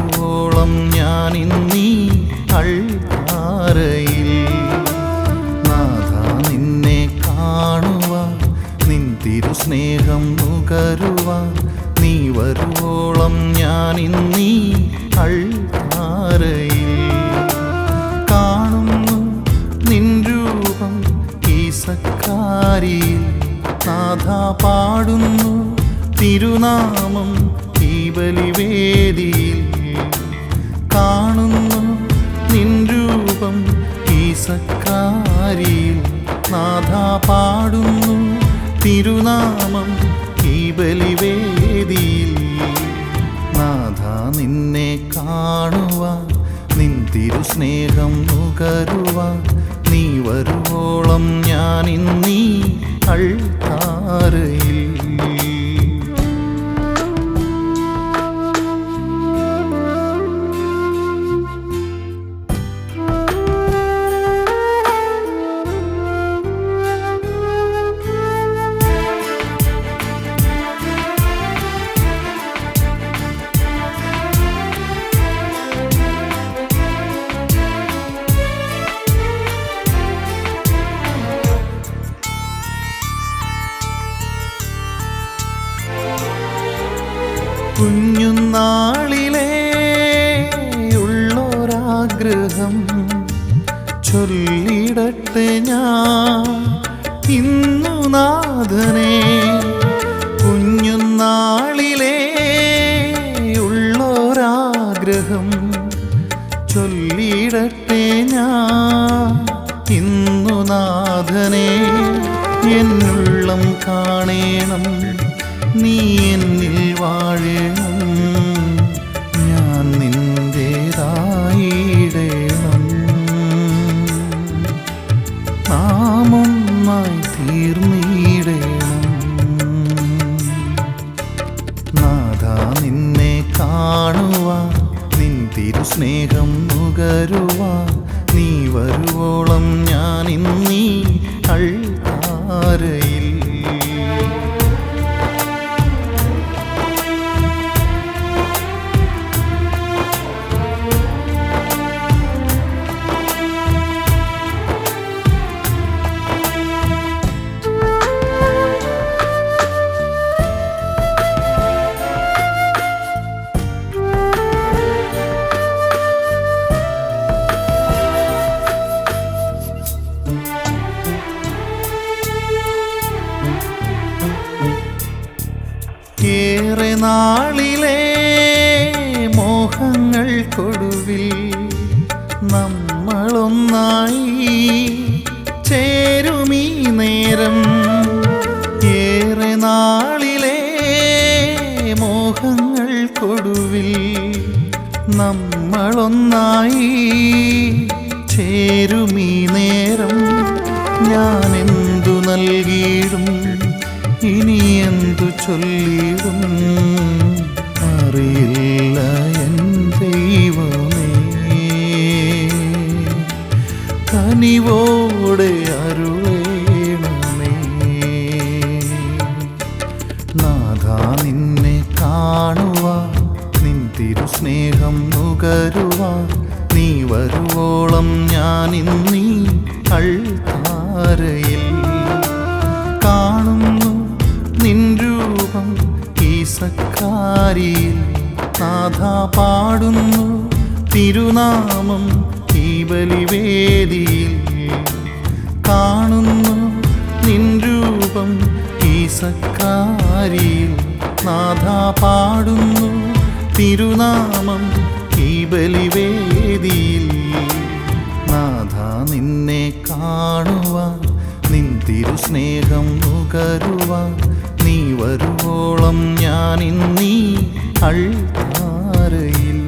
വരുവോളം ഞാനിന്നീ അൾത്താരയിൽ നാഥ നിന്നെ കാണുവാൻ നിൻ തിരുസ്നേഹം നുകരുവാൻ നീ വരുവോളം ഞാനിന്നീ അൾത്താരയിൽ കാണുന്നു നിൻ രൂപം ഈ സക്കാരിയിൽ നാഥ പാടുന്നു തിരുനാമം ഈ ബലിവേദിയിൽ കാണുന്നു നിൻ രൂപം ഈ സക്കാരിയിൽ നാഥ പാടുന്നു തിരുനാമം ഈ ബലിവേദിയിൽ നാഥ നിന്നെ കാണുവാൻ നിൻ തിരുസ്നേഹം നുകരുവാൻ നീ വരുവോളം ഞാനിന്നീ അൾത്താരയിൽ കുഞ്ഞുനാളിലേ ഉള്ളൊരാഗ്രഹം ചൊല്ലിടട്ടെ ഞാൻ ഇന്നു നാഥനെ കുഞ്ഞുനാളിലേ ഉള്ളൊരാഗ്രഹം ചൊല്ലിടട്ടെ ഞാൻ ഇന്നു നാഥനെ എന്നുള്ളം കാണേണം നീ എന്നിൽ വാഴണം ഞാൻ നിന്റേതായിടണം നാമൊന്നായി തീർന്നിടണം നാഥ നിന്നെ കാണുവാൻ നിൻ തിരുസ്നേഹം നുകരുവാൻ നീ വരുവോളം ഞാനിന്നീ അൾത്താരയിൽ ഏറെ നാളിലെ മോഹങ്ങൾക്കൊടുവിൽ നമ്മളൊന്നായി ചേരുമീ നേരം ഏറെ നാളിലെ മോഹങ്ങൾക്കൊടുവിൽ നമ്മളൊന്നായി ചേരുമീ നേരം ഞാനെന്തു നൽകിയിടും ഇനി എന്തു ചൊല്ലിടും അറിയില്ല എൻ ദൈവമേ കനിവോടെ അരുളേണമേ നാഥ നിന്നെ കാണുവാൻ നിൻ തിരുസ്നേഹം നുകരുവാൻ നീ വരുവോളം ഞാനിന്നീ അൾത്താരയിൽ കാണുന്നു നിൻ രൂപം ഈ സക്കാരിയിൽ നാഥ പാടുന്നു തിരുനാമം ഈ ബലിവേദിയിൽ കാണുന്നു നിൻ രൂപം ഈ സക്കാരിയിൽ നാഥ പാടുന്നു തിരുനാമം ഈ ബലിവേദിയിൽ നാഥ നിന്നെ കാണുവാൻ നിൻ തിരുസ്നേഹം നുകരുവാൻ നീ വരുവോളം ഞാനിന്നീ അൾത്താരയിൽ